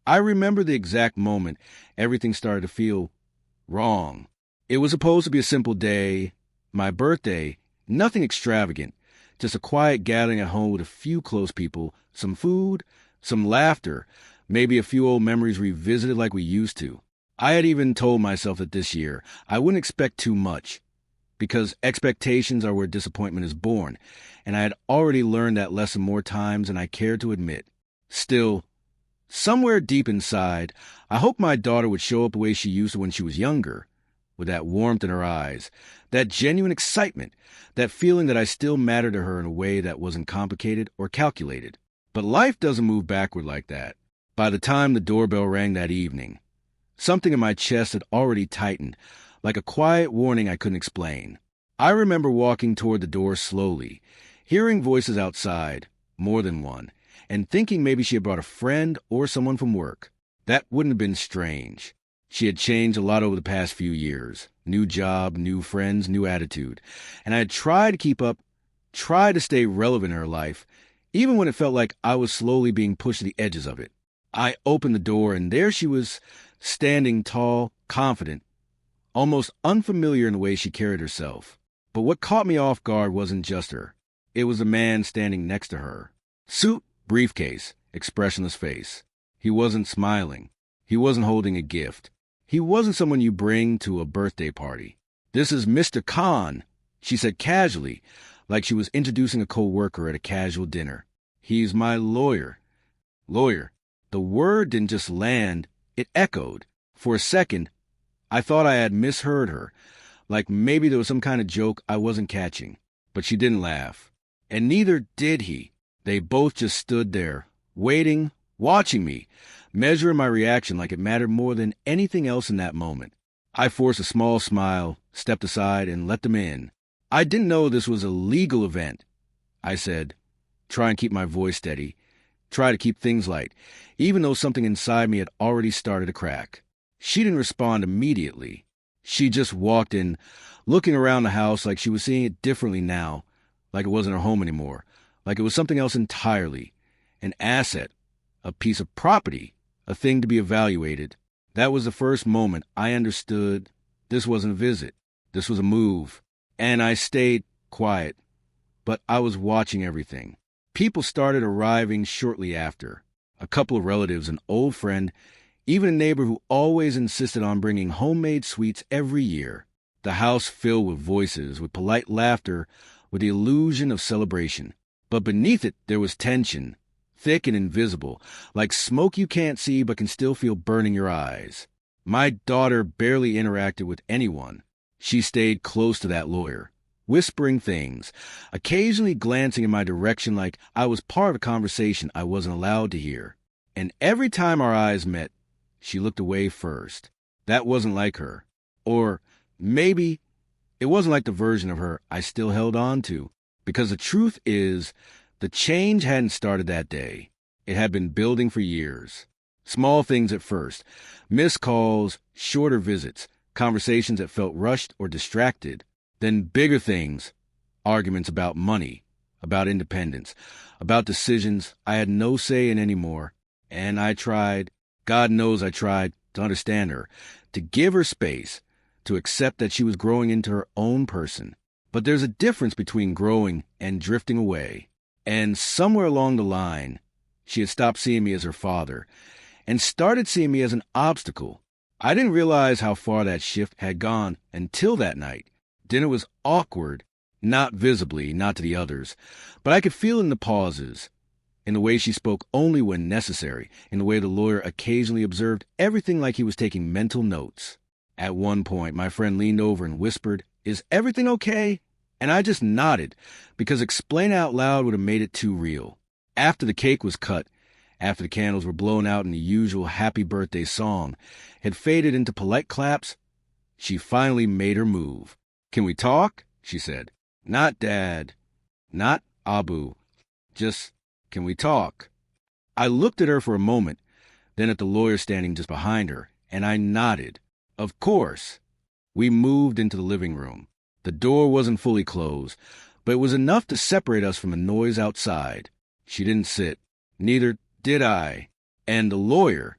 I remember the exact moment everything started to feel wrong. It was supposed to be a simple day, my birthday, nothing extravagant, just a quiet gathering at home with a few close people, some food, some laughter, maybe a few old memories revisited like we used to. I had even told myself that this year I wouldn't expect too much, because expectations are where disappointment is born, and I had already learned that lesson more times than I cared to admit. Still, somewhere deep inside, I hoped my daughter would show up the way she used to when she was younger, with that warmth in her eyes, that genuine excitement, that feeling that I still mattered to her in a way that wasn't complicated or calculated. But life doesn't move backward like that. By the time the doorbell rang that evening, something in my chest had already tightened, like a quiet warning I couldn't explain. I remember walking toward the door slowly, hearing voices outside, more than one, and thinking maybe she had brought a friend or someone from work. That wouldn't have been strange. She had changed a lot over the past few years. New job, new friends, new attitude. And I had tried to keep up, tried to stay relevant in her life, even when it felt like I was slowly being pushed to the edges of it. I opened the door, and there she was, standing tall, confident, almost unfamiliar in the way she carried herself. But what caught me off guard wasn't just her. It was the man standing next to her. Suit, briefcase, expressionless face. He wasn't smiling. He wasn't holding a gift. He wasn't someone you bring to a birthday party. "This is Mr. Khan," she said casually, like she was introducing a co-worker at a casual dinner. "He's my lawyer." Lawyer. The word didn't just land, it echoed. For a second, I thought I had misheard her, like maybe there was some kind of joke I wasn't catching. But she didn't laugh. And neither did he. They both just stood there, waiting, watching me, measuring my reaction like it mattered more than anything else in that moment. I forced a small smile, stepped aside, and let them in. "I didn't know this was a legal event," I said, try and keep my voice steady, try to keep things light, even though something inside me had already started to crack. She didn't respond immediately. She just walked in, looking around the house like she was seeing it differently now, like it wasn't her home anymore, like it was something else entirely, an asset, a piece of property, a thing to be evaluated. That was the first moment I understood this wasn't a visit. This was a move. And I stayed quiet, but I was watching everything. People started arriving shortly after. A couple of relatives, an old friend, even a neighbor who always insisted on bringing homemade sweets every year. The house filled with voices, with polite laughter, with the illusion of celebration. But beneath it, there was tension, thick and invisible, like smoke you can't see but can still feel burning your eyes. My daughter barely interacted with anyone. She stayed close to that lawyer, whispering things, occasionally glancing in my direction like I was part of a conversation I wasn't allowed to hear. And every time our eyes met, she looked away first. That wasn't like her. Or maybe it wasn't like the version of her I still held on to. Because the truth is, the change hadn't started that day. It had been building for years. Small things at first. Missed calls, shorter visits, conversations that felt rushed or distracted. Then bigger things. Arguments about money, about independence, about decisions I had no say in anymore. And I tried, God knows I tried, to understand her, to give her space, to accept that she was growing into her own person. But there's a difference between growing and drifting away. And somewhere along the line, she had stopped seeing me as her father and started seeing me as an obstacle. I didn't realize how far that shift had gone until that night. Dinner was awkward, not visibly, not to the others, but I could feel in the pauses, in the way she spoke only when necessary, in the way the lawyer occasionally observed everything like he was taking mental notes. At one point, my friend leaned over and whispered, "Is everything okay?" And I just nodded, because explaining out loud would have made it too real. After the cake was cut, after the candles were blown out and the usual happy birthday song had faded into polite claps, she finally made her move. "Can we talk?" she said. "Not Dad. Not Abu. Just, can we talk?" I looked at her for a moment, then at the lawyer standing just behind her, and I nodded. Of course. We moved into the living room. The door wasn't fully closed, but it was enough to separate us from the noise outside. She didn't sit. Neither did I. And the lawyer,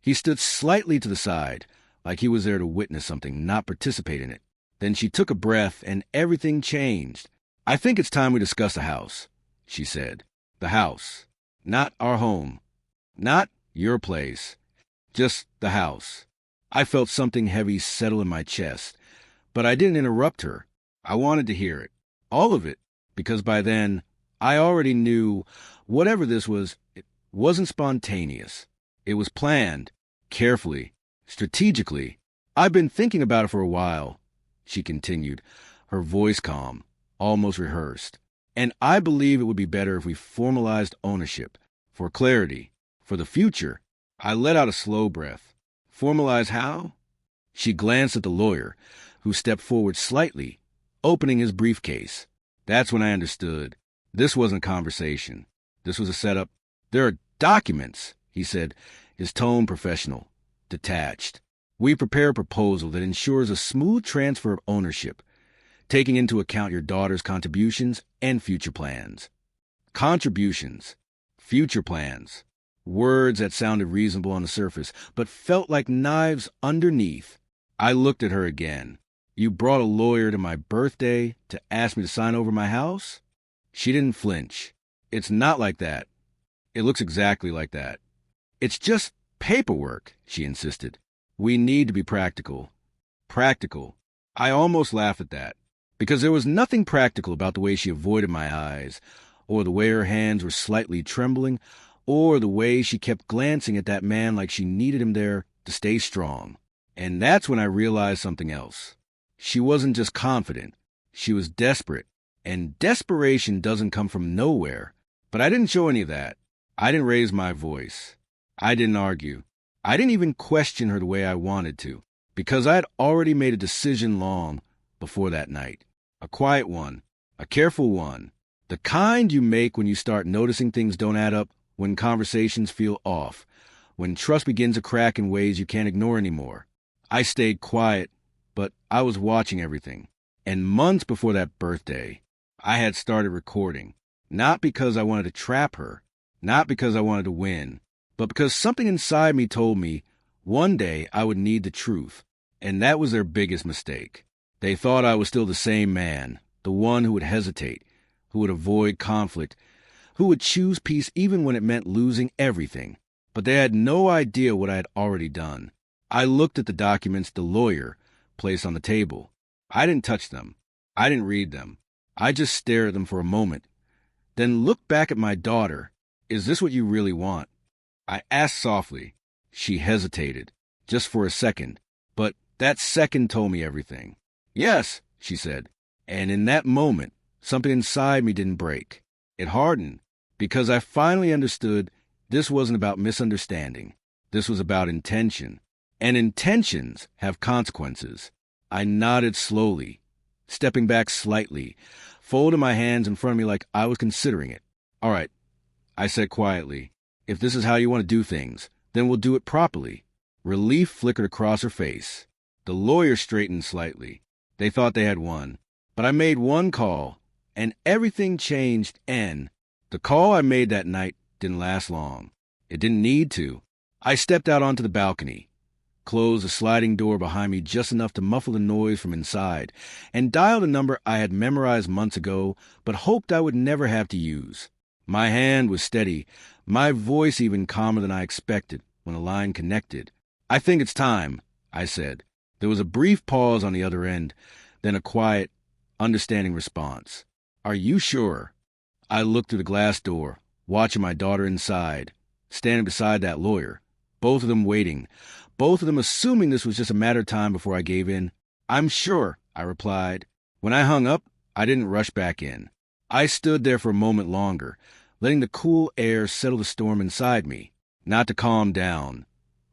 He stood slightly to the side, like he was there to witness something, not participate in it. Then she took a breath, and everything changed. "I think it's time we discuss the house," she said. "The house. Not our home. Not your place. Just the house." I felt something heavy settle in my chest, but I didn't interrupt her. I wanted to hear it. All of it, because by then, I already knew whatever this was, it wasn't spontaneous. It was planned, carefully, strategically. "I've been thinking about it for a while," she continued, her voice calm, almost rehearsed. "And I believe it would be better if we formalized ownership, for clarity, for the future." I let out a slow breath. "Formalize how?" She glanced at the lawyer, who stepped forward slightly, opening his briefcase. That's when I understood. This wasn't a conversation. This was a setup. "There are documents," he said, his tone professional, detached. "We prepare a proposal that ensures a smooth transfer of ownership, taking into account your daughter's contributions and future plans." Contributions, future plans. Words that sounded reasonable on the surface, but felt like knives underneath. I looked at her again. "You brought a lawyer to my birthday to ask me to sign over my house?" She didn't flinch. "It's not like that. It looks exactly like that." "It's just paperwork," she insisted. "We need to be practical." Practical. I almost laughed at that, because there was nothing practical about the way she avoided my eyes, or the way her hands were slightly trembling, or the way she kept glancing at that man like she needed him there to stay strong. And that's when I realized something else. She wasn't just confident. She was desperate. And desperation doesn't come from nowhere. But I didn't show any of that. I didn't raise my voice. I didn't argue. I didn't even question her the way I wanted to, because I had already made a decision long before that night. A quiet one. A careful one. The kind you make when you start noticing things don't add up, when conversations feel off, when trust begins to crack in ways you can't ignore anymore. I stayed quiet, but I was watching everything. And months before that birthday, I had started recording. Not because I wanted to trap her, not because I wanted to win, but because something inside me told me one day I would need the truth. And that was their biggest mistake. They thought I was still the same man, the one who would hesitate, who would avoid conflict, who would choose peace even when it meant losing everything. But they had no idea what I had already done. I looked at the documents the lawyer placed on the table. I didn't touch them. I didn't read them. I just stared at them for a moment, then looked back at my daughter. "Is this what you really want?" I asked softly. She hesitated, just for a second, but that second told me everything. "Yes," she said. And in that moment, something inside me didn't break. It hardened, because I finally understood this wasn't about misunderstanding. This was about intention. And intentions have consequences. I nodded slowly, stepping back slightly, folding my hands in front of me like I was considering it. "All right," I said quietly. "If this is how you want to do things, then we'll do it properly." Relief flickered across her face. The lawyer straightened slightly. They thought they had won. But I made one call, and everything changed, and the call I made that night didn't last long. It didn't need to. I stepped out onto the balcony, closed the sliding door behind me just enough to muffle the noise from inside, and dialed a number I had memorized months ago but hoped I would never have to use. My hand was steady, my voice even calmer than I expected when the line connected. "I think it's time," I said. There was a brief pause on the other end, then a quiet, understanding response. "Are you sure?" I looked through the glass door, watching my daughter inside, standing beside that lawyer, both of them waiting, both of them assuming this was just a matter of time before I gave in. "I'm sure," I replied. When I hung up, I didn't rush back in. I stood there for a moment longer, letting the cool air settle the storm inside me, not to calm down,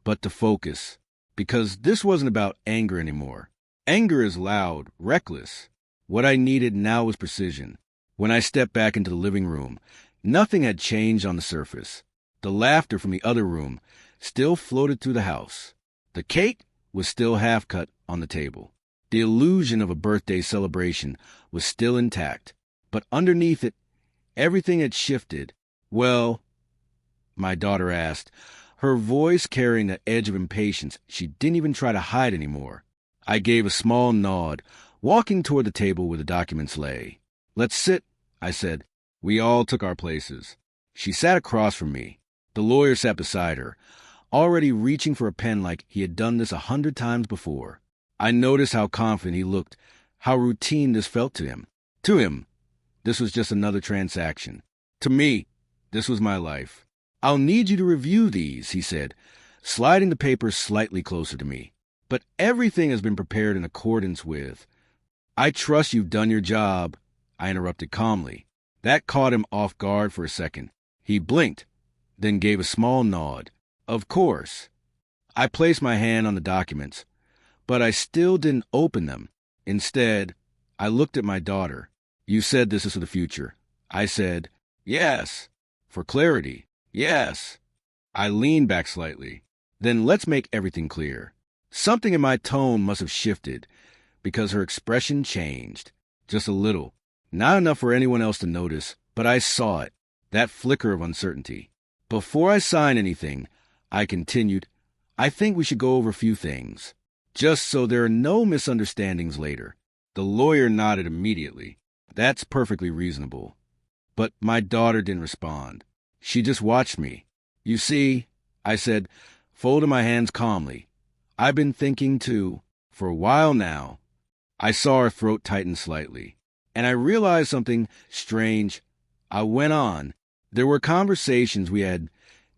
but to focus. Because this wasn't about anger anymore. Anger is loud, reckless. What I needed now was precision. When I stepped back into the living room, nothing had changed on the surface. The laughter from the other room still floated through the house. The cake was still half cut on the table. The illusion of a birthday celebration was still intact. But underneath it, everything had shifted. "Well," my daughter asked, her voice carrying the edge of impatience she didn't even try to hide anymore. I gave a small nod, walking toward the table where the documents lay. "Let's sit," I said. We all took our places. She sat across from me. The lawyer sat beside her, already reaching for a pen like he had done this 100 times before. I noticed how confident he looked, how routine this felt to him. To him, this was just another transaction. To me, this was my life. "I'll need you to review these," he said, sliding the papers slightly closer to me. "But everything has been prepared in accordance with—" "I trust you've done your job," I interrupted calmly. That caught him off guard for a second. He blinked, then gave a small nod. "Of course." I placed my hand on the documents, but I still didn't open them. Instead, I looked at my daughter. "You said this is for the future." I said, "Yes." "For clarity." "Yes." I leaned back slightly. "Then let's make everything clear." Something in my tone must have shifted, because her expression changed. Just a little. Not enough for anyone else to notice, but I saw it, that flicker of uncertainty. "Before I sign anything," I continued, "I think we should go over a few things, just so there are no misunderstandings later." The lawyer nodded immediately. "That's perfectly reasonable." But my daughter didn't respond. She just watched me. "You see," I said, folding my hands calmly, "I've been thinking too, for a while now." I saw her throat tighten slightly, and I realized something strange. I went on. "There were conversations we had,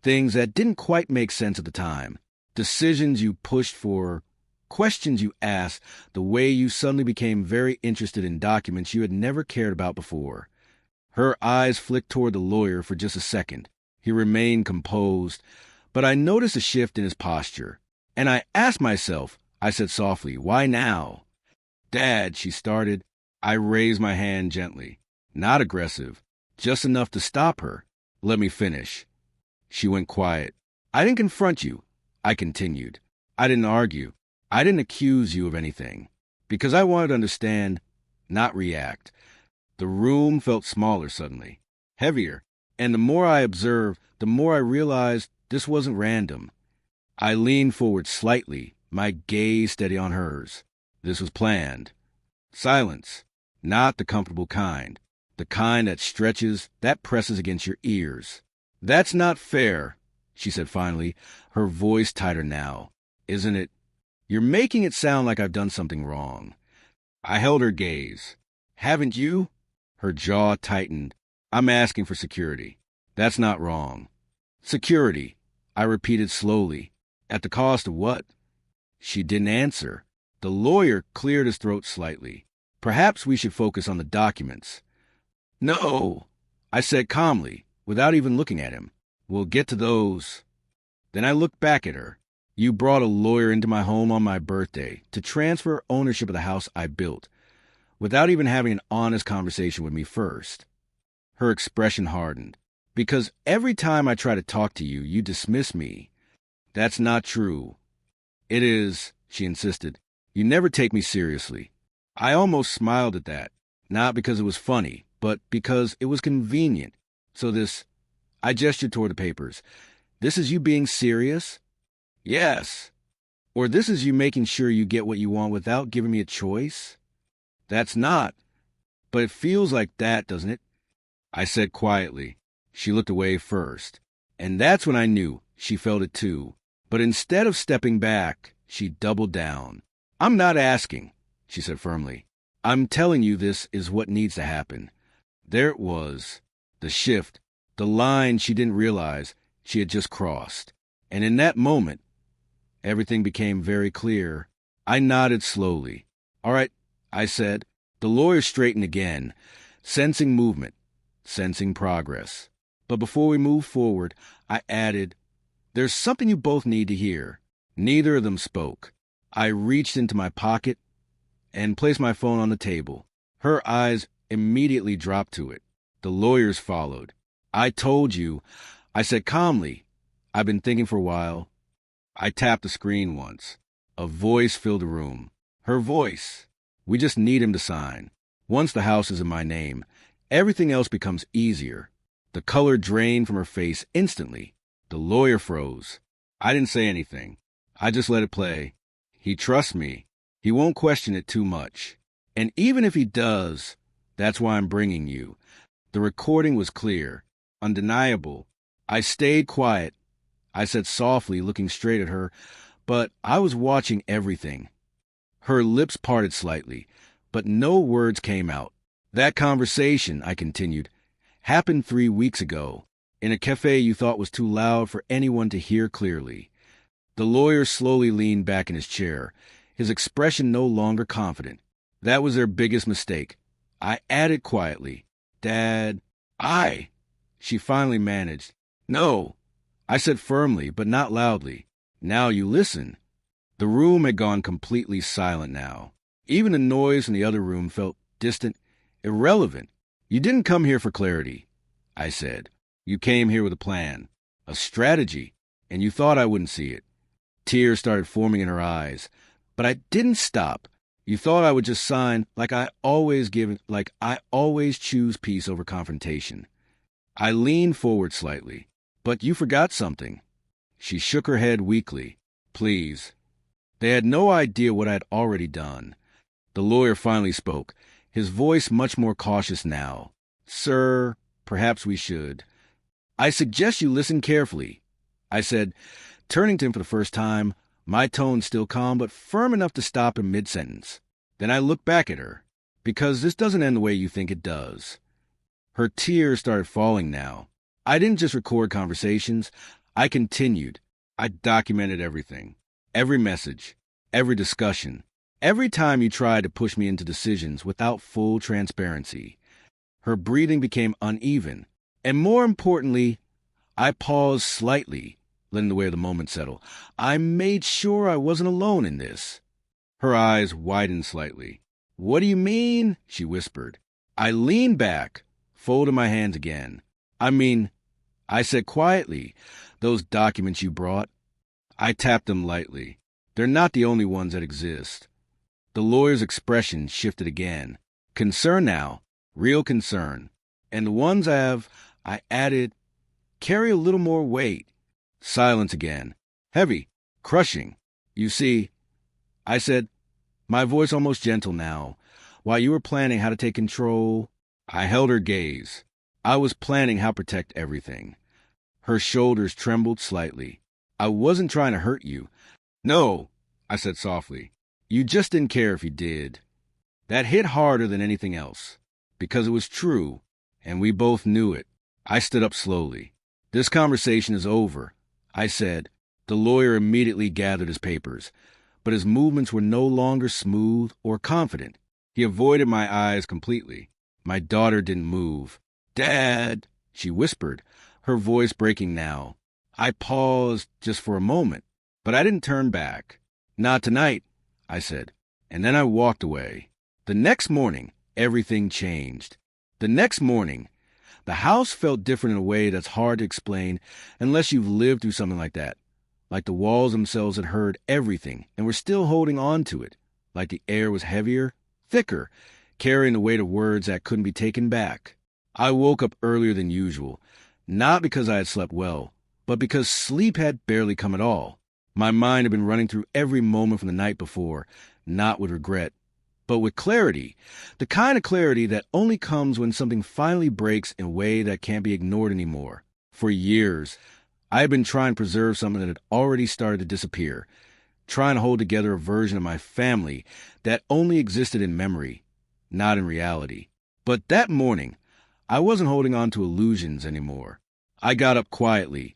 things that didn't quite make sense at the time, decisions you pushed for, questions you asked, the way you suddenly became very interested in documents you had never cared about before." Her eyes flicked toward the lawyer for just a second. He remained composed, but I noticed a shift in his posture. "And I asked myself," I said softly, "why now?" "Dad," she started. I raised my hand gently, not aggressive, just enough to stop her. "Let me finish." She went quiet. "I didn't confront you," I continued. "I didn't argue. I didn't accuse you of anything, because I wanted to understand, not react." The room felt smaller suddenly, heavier, and the more I observed, the more I realized this wasn't random. I leaned forward slightly, my gaze steady on hers. This was planned. Silence, not the comfortable kind, the kind that stretches, that presses against your ears. "That's not fair," she said finally, her voice tighter now. "Isn't it? You're making it sound like I've done something wrong." I held her gaze. "Haven't you?" Her jaw tightened. "I'm asking for security. That's not wrong." "Security," I repeated slowly. "At the cost of what?" She didn't answer. The lawyer cleared his throat slightly. "Perhaps we should focus on the documents." "No," I said calmly, without even looking at him. "We'll get to those." Then I looked back at her. "You brought a lawyer into my home on my birthday to transfer ownership of the house I built, without even having an honest conversation with me first." Her expression hardened. "Because every time I try to talk to you, you dismiss me." "That's not true." "It is," she insisted. "You never take me seriously." I almost smiled at that, not because it was funny, but because it was convenient. "So this," I gestured toward the papers, "this is you being serious?" "Yes." "Or this is you making sure you get what you want without giving me a choice?" "That's not. But it feels like that, doesn't it?" I said quietly. She looked away first. And that's when I knew she felt it too. But instead of stepping back, she doubled down. "I'm not asking," she said firmly. "I'm telling you this is what needs to happen." There it was. The shift. The line she didn't realize she had just crossed. And in that moment, everything became very clear. I nodded slowly. "All right," I said. The lawyer straightened again, sensing movement, sensing progress. But before we moved forward, I added, "There's something you both need to hear." Neither of them spoke. I reached into my pocket and placed my phone on the table. Her eyes immediately dropped to it. The lawyer's followed. "I told you," I said calmly. "I've been thinking for a while." I tapped the screen once. A voice filled the room. Her voice. "We just need him to sign. Once the house is in my name, everything else becomes easier." The color drained from her face instantly. The lawyer froze. I didn't say anything. I just let it play. He trusts me. He won't question it too much. And even if he does, that's why I'm bringing you. The recording was clear, undeniable. I stayed quiet. I said softly, looking straight at her, but I was watching everything. Her lips parted slightly, but no words came out. That conversation, I continued, happened 3 weeks ago, in a cafe you thought was too loud for anyone to hear clearly. The lawyer slowly leaned back in his chair, his expression no longer confident. That was their biggest mistake. I added quietly, Dad, She finally managed. No, I said firmly, but not loudly. Now you listen. The room had gone completely silent now. Even the noise in the other room felt distant, irrelevant. You didn't come here for clarity, I said. You came here with a plan, a strategy, and you thought I wouldn't see it. Tears started forming in her eyes, but I didn't stop. You thought I would just sign like I always choose peace over confrontation. I leaned forward slightly. But you forgot something. She shook her head weakly. Please. They had no idea what I had already done. The lawyer finally spoke, his voice much more cautious now. Sir, perhaps we should. I suggest you listen carefully, I said, turning to him for the first time, my tone still calm but firm enough to stop him mid-sentence. Then I looked back at her, because this doesn't end the way you think it does. Her tears started falling now. I didn't just record conversations. I continued. I documented everything. Every message. Every discussion. Every time you tried to push me into decisions without full transparency. Her breathing became uneven. And more importantly, I paused slightly, letting the weight of the moment settle. I made sure I wasn't alone in this. Her eyes widened slightly. What do you mean? She whispered. I leaned back, folded my hands again. I said quietly, those documents you brought. I tapped them lightly. They're not the only ones that exist. The lawyer's expression shifted again. Concern now, real concern. And the ones I added, carry a little more weight. Silence again. Heavy, crushing. You see, I said, my voice almost gentle now. While you were planning how to take control, I held her gaze. I was planning how to protect everything. Her shoulders trembled slightly. I wasn't trying to hurt you. No, I said softly. You just didn't care if you did. That hit harder than anything else, because it was true, and we both knew it. I stood up slowly. This conversation is over, I said. The lawyer immediately gathered his papers, but his movements were no longer smooth or confident. He avoided my eyes completely. My daughter didn't move. Dad, she whispered, her voice breaking now. I paused just for a moment, but I didn't turn back. Not tonight, I said, and then I walked away. The next morning, everything changed. The next morning, the house felt different in a way that's hard to explain unless you've lived through something like that. Like the walls themselves had heard everything and were still holding on to it. Like the air was heavier, thicker, carrying the weight of words that couldn't be taken back. I woke up earlier than usual, not because I had slept well, but because sleep had barely come at all. My mind had been running through every moment from the night before, not with regret, but with clarity, the kind of clarity that only comes when something finally breaks in a way that can't be ignored anymore. For years, I had been trying to preserve something that had already started to disappear, trying to hold together a version of my family that only existed in memory, not in reality. But that morning, I wasn't holding on to illusions anymore. I got up quietly,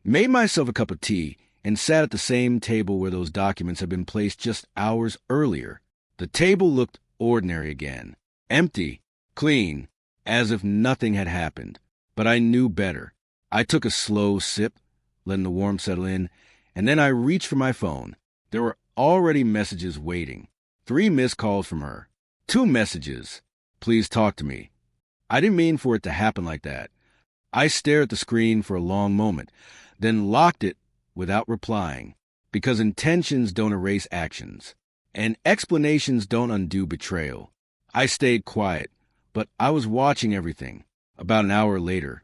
made myself a cup of tea, and sat at the same table where those documents had been placed just hours earlier. The table looked ordinary again, empty, clean, as if nothing had happened. But I knew better. I took a slow sip, letting the warmth settle in, and then I reached for my phone. There were already messages waiting. 3 missed calls from her. 2 messages. Please talk to me. I didn't mean for it to happen like that. I stared at the screen for a long moment, then locked it without replying, because intentions don't erase actions, and explanations don't undo betrayal. I stayed quiet, but I was watching everything. About an hour later,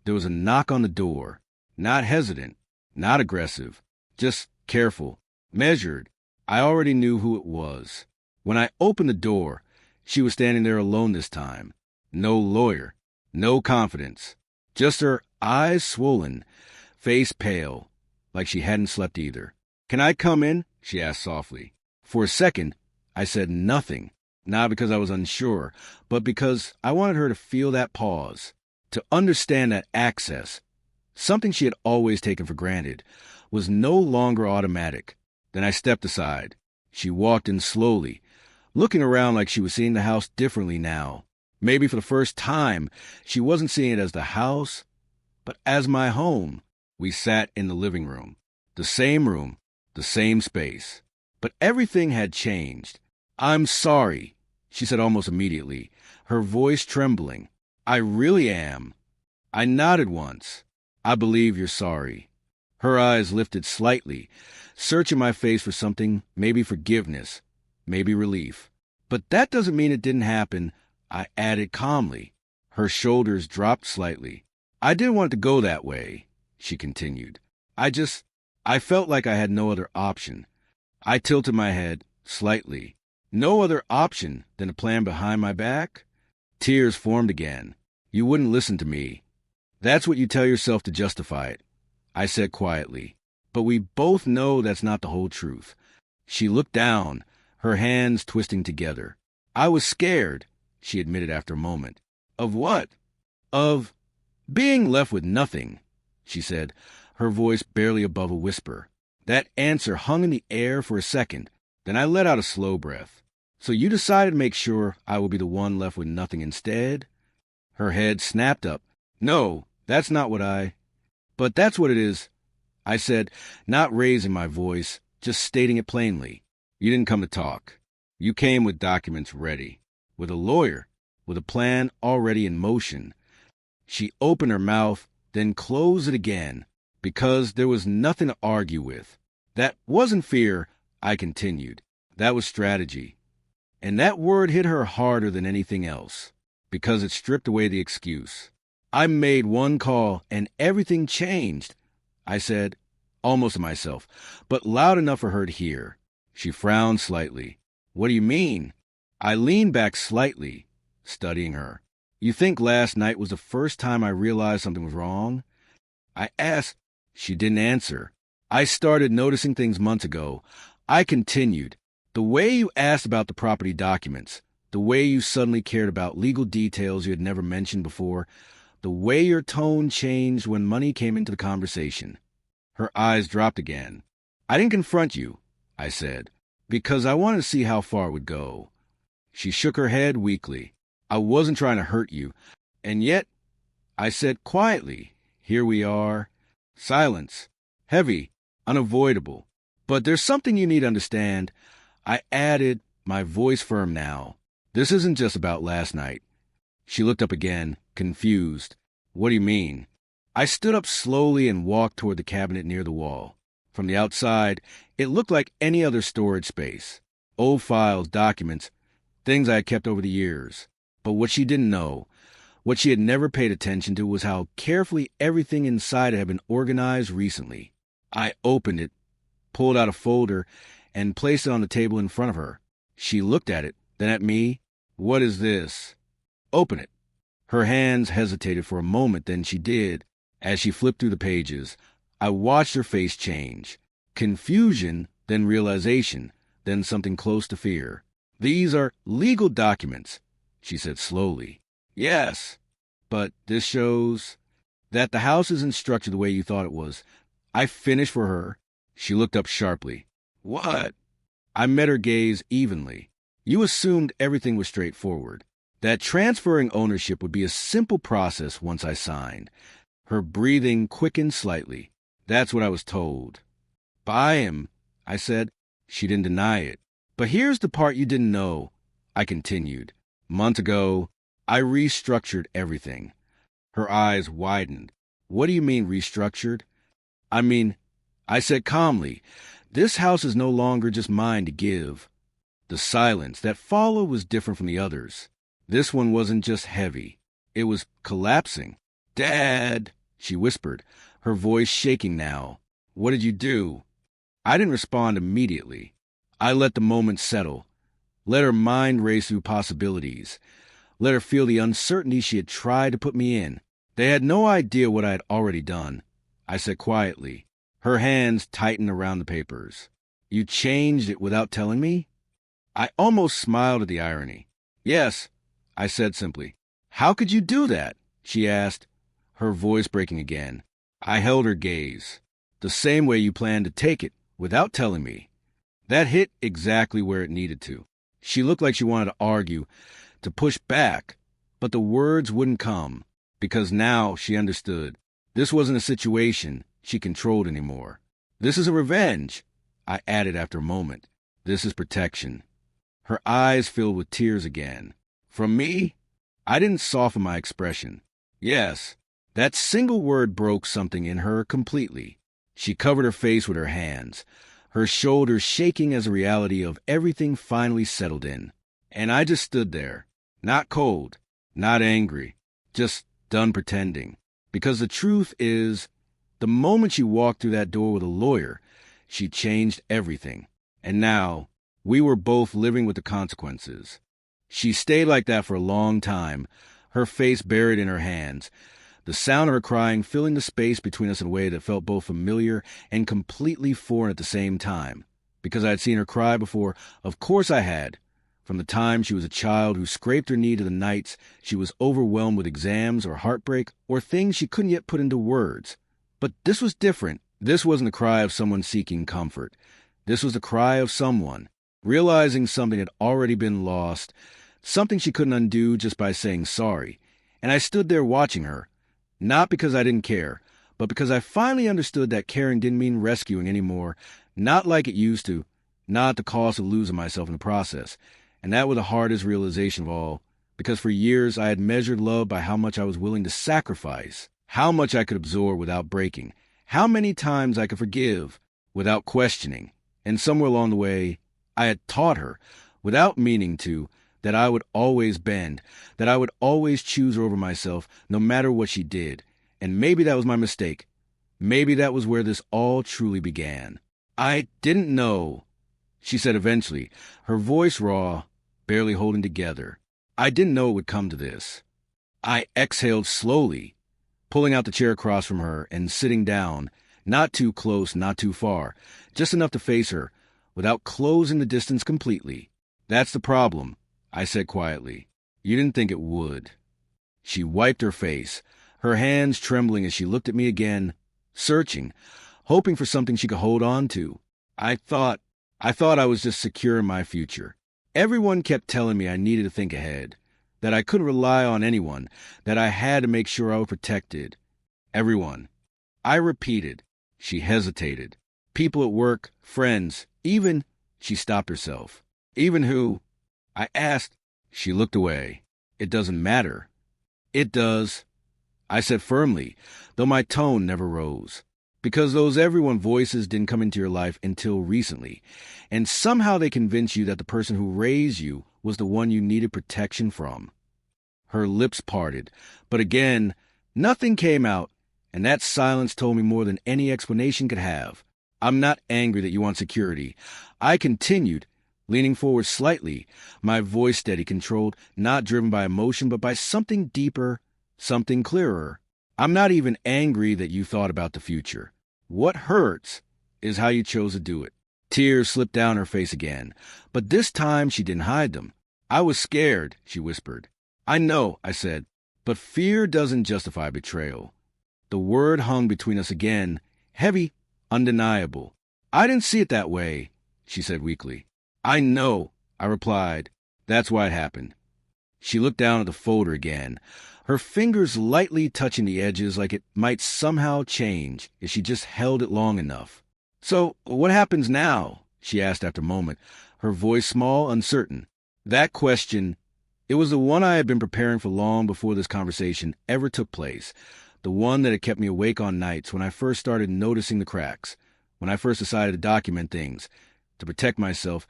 there was a knock on the door, not hesitant, not aggressive, Just careful, measured. I already knew who it was. When I opened the door, she was standing there alone this time. No lawyer, no confidence. Just her eyes swollen, face pale, like she hadn't slept either. "Can I come in?" she asked softly. For a second, I said nothing, not because I was unsure, but because I wanted her to feel that pause, to understand that access, something she had always taken for granted, was no longer automatic. Then I stepped aside. She walked in slowly, looking around like she was seeing the house differently now. Maybe for the first time, she wasn't seeing it as the house, but as my home. We sat in the living room. The same space. But everything had changed. "I'm sorry," she said almost immediately, her voice trembling. "I really am." I nodded once. "I believe you're sorry." Her eyes lifted slightly, searching my face for something, maybe forgiveness, maybe relief. "But that doesn't mean it didn't happen," I added calmly. Her shoulders dropped slightly. "I didn't want it to go that way," she continued. I felt like I had no other option." I tilted my head slightly. "No other option than a plan behind my back?" Tears formed again. "You wouldn't listen to me." "That's what you tell yourself to justify it," I said quietly. "But we both know that's not the whole truth." She looked down, her hands twisting together. "I was scared," she admitted after a moment. "Of what?" "Of being left with nothing," she said, her voice barely above a whisper. That answer hung in the air for a second. Then I let out a slow breath. "So you decided to make sure I would be the one left with nothing instead?" Her head snapped up. "No, that's not what But that's what it is," I said, not raising my voice, just stating it plainly. "You didn't come to talk. You came with documents ready, with a lawyer, with a plan already in motion." She opened her mouth, then closed it again, because there was nothing to argue with. "That wasn't fear," I continued. "That was strategy." And that word hit her harder than anything else, because it stripped away the excuse. "I made one call, and everything changed," I said, almost to myself, but loud enough for her to hear. She frowned slightly. "What do you mean?" I leaned back slightly, studying her. "You think last night was the first time I realized something was wrong?" I asked. She didn't answer. "I started noticing things months ago." I continued. "The way you asked about the property documents, the way you suddenly cared about legal details you had never mentioned before, the way your tone changed when money came into the conversation." Her eyes dropped again. "I didn't confront you," I said, "because I wanted to see how far it would go." She shook her head weakly. "I wasn't trying to hurt you. And yet," I said quietly, "here we are." Silence. Heavy. Unavoidable. "But there's something you need to understand," I added, my voice firm now. "This isn't just about last night." She looked up again, confused. "What do you mean?" I stood up slowly and walked toward the cabinet near the wall. From the outside, it looked like any other storage space. Old files, documents, things I had kept over the years. But what she didn't know, what she had never paid attention to, was how carefully everything inside it had been organized recently. I opened it, pulled out a folder, and placed it on the table in front of her. She looked at it, then at me. "What is this?" "Open it." Her hands hesitated for a moment, then she did. As she flipped through the pages, I watched her face change. Confusion, then realization, then something close to fear. "These are legal documents," she said slowly. "Yes, but this shows that the house isn't structured the way you thought it was." I finished for her. She looked up sharply. "What?" I met her gaze evenly. "You assumed everything was straightforward, that transferring ownership would be a simple process once I signed." Her breathing quickened slightly. "That's what I was told." "By him," I said. She didn't deny it. "But here's the part you didn't know," I continued. "Months ago, I restructured everything." Her eyes widened. "What do you mean restructured?" I said calmly, "this house is no longer just mine to give." The silence that followed was different from the others. This one wasn't just heavy. It was collapsing. "Dad," she whispered, her voice shaking now. "What did you do?" I didn't respond immediately. I let the moment settle, let her mind race through possibilities, let her feel the uncertainty she had tried to put me in. They had no idea what I had already done. I said quietly. Her hands tightened around the papers. You changed it without telling me? I almost smiled at the irony. Yes, I said simply. How could you do that? She asked, her voice breaking again. I held her gaze. The same way you planned to take it, without telling me. That hit exactly where it needed to. She looked like she wanted to argue, to push back, but the words wouldn't come, because now she understood. This wasn't a situation she controlled anymore. This is a revenge, I added after a moment. This is protection. Her eyes filled with tears again. From me? I didn't soften my expression. Yes, that single word broke something in her completely. She covered her face with her hands, her shoulders shaking as the reality of everything finally settled in. And I just stood there, not cold, not angry, just done pretending. Because the truth is, the moment she walked through that door with a lawyer, she changed everything. And now, we were both living with the consequences. She stayed like that for a long time, her face buried in her hands, the sound of her crying filling the space between us in a way that felt both familiar and completely foreign at the same time. Because I had seen her cry before, of course I had. From the time she was a child who scraped her knee to the nights she was overwhelmed with exams or heartbreak or things she couldn't yet put into words. But this was different. This wasn't the cry of someone seeking comfort. This was the cry of someone realizing something had already been lost, something she couldn't undo just by saying sorry. And I stood there watching her, not because I didn't care, but because I finally understood that caring didn't mean rescuing anymore, not like it used to, not at the cost of losing myself in the process. And that was the hardest realization of all, because for years I had measured love by how much I was willing to sacrifice, how much I could absorb without breaking, how many times I could forgive without questioning. And somewhere along the way, I had taught her, without meaning to, that I would always bend, that I would always choose her over myself, no matter what she did. And maybe that was my mistake. Maybe that was where this all truly began. I didn't know, she said eventually, her voice raw, barely holding together. I didn't know it would come to this. I exhaled slowly, pulling out the chair across from her and sitting down, not too close, not too far, just enough to face her, without closing the distance completely. That's the problem, I said quietly. You didn't think it would. She wiped her face, her hands trembling as she looked at me again, searching, hoping for something she could hold on to. I thought I was just secure in my future. Everyone kept telling me I needed to think ahead, that I couldn't rely on anyone, that I had to make sure I was protected. Everyone. I repeated. She hesitated. People at work, friends, even, she stopped herself. Even who? I asked. She looked away. It doesn't matter. It does, I said firmly, though my tone never rose. Because those everyone voices didn't come into your life until recently, and somehow they convinced you that the person who raised you was the one you needed protection from. Her lips parted, but again, nothing came out, and that silence told me more than any explanation could have. I'm not angry that you want security. I continued, leaning forward slightly, my voice steady, controlled, not driven by emotion, but by something deeper, something clearer. I'm not even angry that you thought about the future. What hurts is how you chose to do it. Tears slipped down her face again, but this time she didn't hide them. I was scared, she whispered. I know, I said, but fear doesn't justify betrayal. The word hung between us again, heavy, undeniable. I didn't see it that way, she said weakly. I know, I replied. That's why it happened. She looked down at the folder again, her fingers lightly touching the edges like it might somehow change if she just held it long enough. So, what happens now? She asked after a moment, her voice small, uncertain. That question, it was the one I had been preparing for long before this conversation ever took place, the one that had kept me awake on nights when I first started noticing the cracks, when I first decided to document things, to protect myself,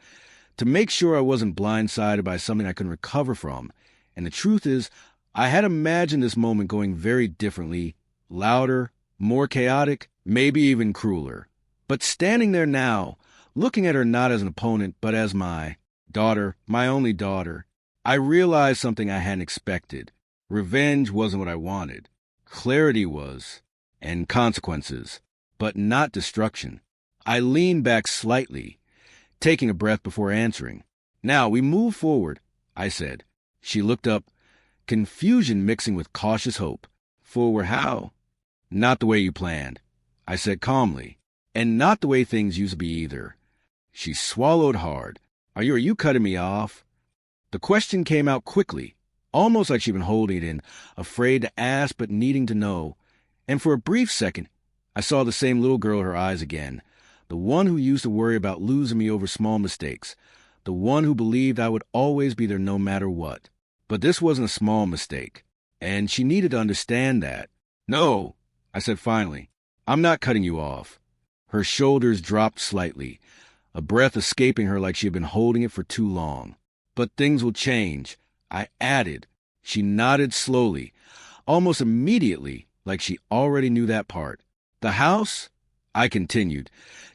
to make sure I wasn't blindsided by something I couldn't recover from. And the truth is, I had imagined this moment going very differently, louder, more chaotic, maybe even crueler. But standing there now, looking at her not as an opponent, but as my daughter, my only daughter, I realized something I hadn't expected. Revenge wasn't what I wanted. Clarity was, and consequences, but not destruction. I leaned back slightly, taking a breath before answering. Now, we move forward, I said. She looked up, confusion mixing with cautious hope. Forward how? Not the way you planned, I said calmly, and not the way things used to be either. She swallowed hard. Are you cutting me off? The question came out quickly, almost like she'd been holding it in, afraid to ask but needing to know. And for a brief second, I saw the same little girl in her eyes again, the one who used to worry about losing me over small mistakes, the one who believed I would always be there no matter what. But this wasn't a small mistake, and she needed to understand that. No, I said finally, I'm not cutting you off. Her shoulders dropped slightly, a breath escaping her like she had been holding it for too long. But things will change, I added. She nodded slowly, almost immediately, like she already knew that part. The house, I continued,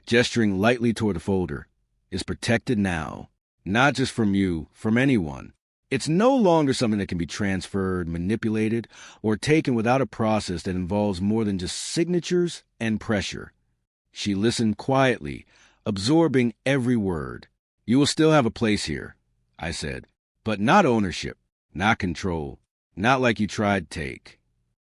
gesturing lightly toward the folder, is protected now. Not just from you, from anyone. It's no longer something that can be transferred, manipulated, or taken without a process that involves more than just signatures and pressure. She listened quietly, absorbing every word. You will still have a place here, I said, but not ownership, not control, not like you tried to take.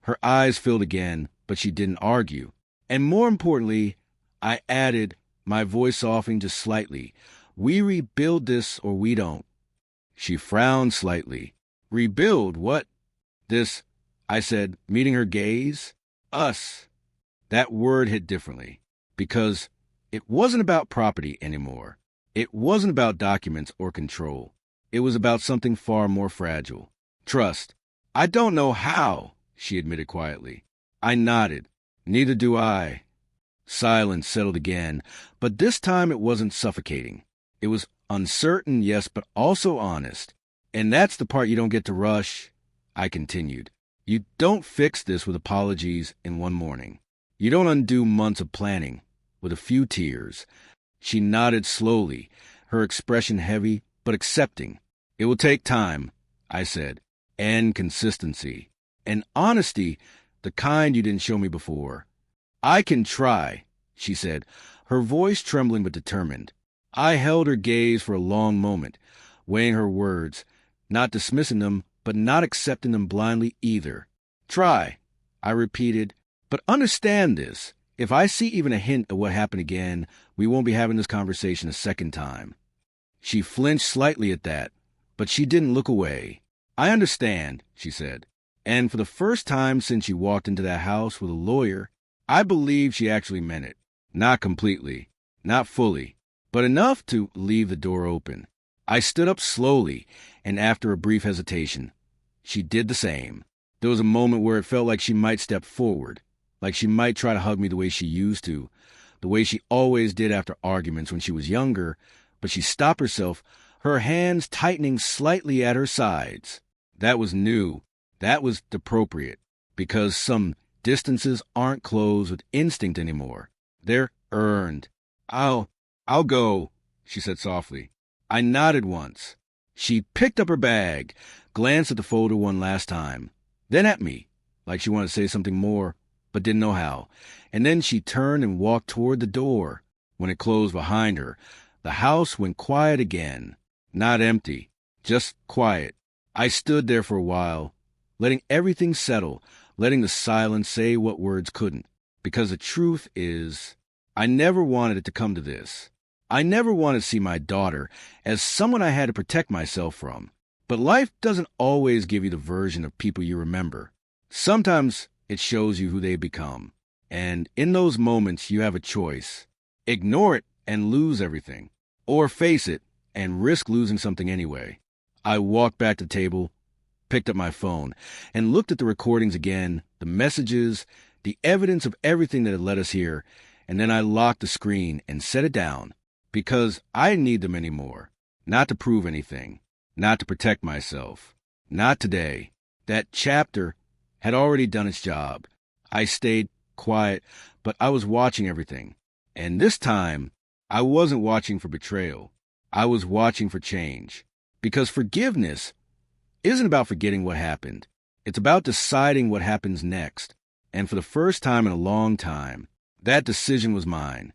Her eyes filled again, but she didn't argue. And more importantly, I added, my voice softening just slightly, we rebuild this or we don't. She frowned slightly. Rebuild what? This, I said, meeting her gaze. Us. That word hit differently, because it wasn't about property anymore. It wasn't about documents or control. It was about something far more fragile. Trust. I don't know how, she admitted quietly. I nodded. Neither do I. Silence settled again, but this time it wasn't suffocating. It was uncertain, yes, but also honest. And that's the part you don't get to rush, I continued. You don't fix this with apologies in one morning. You don't undo months of planning with a few tears. She nodded slowly, her expression heavy but accepting. It will take time, I said, and consistency, and honesty, the kind you didn't show me before. I can try, she said, her voice trembling but determined. I held her gaze for a long moment, weighing her words, not dismissing them, but not accepting them blindly either. Try, I repeated, but understand this. If I see even a hint of what happened again, we won't be having this conversation a second time. She flinched slightly at that, but she didn't look away. I understand, she said, and for the first time since she walked into that house with a lawyer, I believe she actually meant it. Not completely, not fully, but enough to leave the door open. I stood up slowly, and after a brief hesitation, she did the same. There was a moment where it felt like she might step forward, like she might try to hug me the way she used to, the way she always did after arguments when she was younger, but she stopped herself, her hands tightening slightly at her sides. That was new. That was appropriate, because some distances aren't closed with instinct anymore. They're earned. I'll go, she said softly. I nodded once. She picked up her bag, glanced at the folder one last time, then at me, like she wanted to say something more, but didn't know how. And then she turned and walked toward the door. When it closed behind her, the house went quiet again. Not empty, just quiet. I stood there for a while, letting everything settle, letting the silence say what words couldn't. Because the truth is, I never wanted it to come to this. I never wanted to see my daughter as someone I had to protect myself from. But life doesn't always give you the version of people you remember. Sometimes it shows you who they become. And in those moments, you have a choice. Ignore it and lose everything. Or face it and risk losing something anyway. I walked back to the table, picked up my phone, and looked at the recordings again, the messages, the evidence of everything that had led us here, and then I locked the screen and set it down, because I didn't need them anymore. Not to prove anything, not to protect myself. Not today. That chapter had already done its job. I stayed quiet, but I was watching everything. And this time, I wasn't watching for betrayal. I was watching for change. Because forgiveness isn't about forgetting what happened. It's about deciding what happens next. And for the first time in a long time, that decision was mine.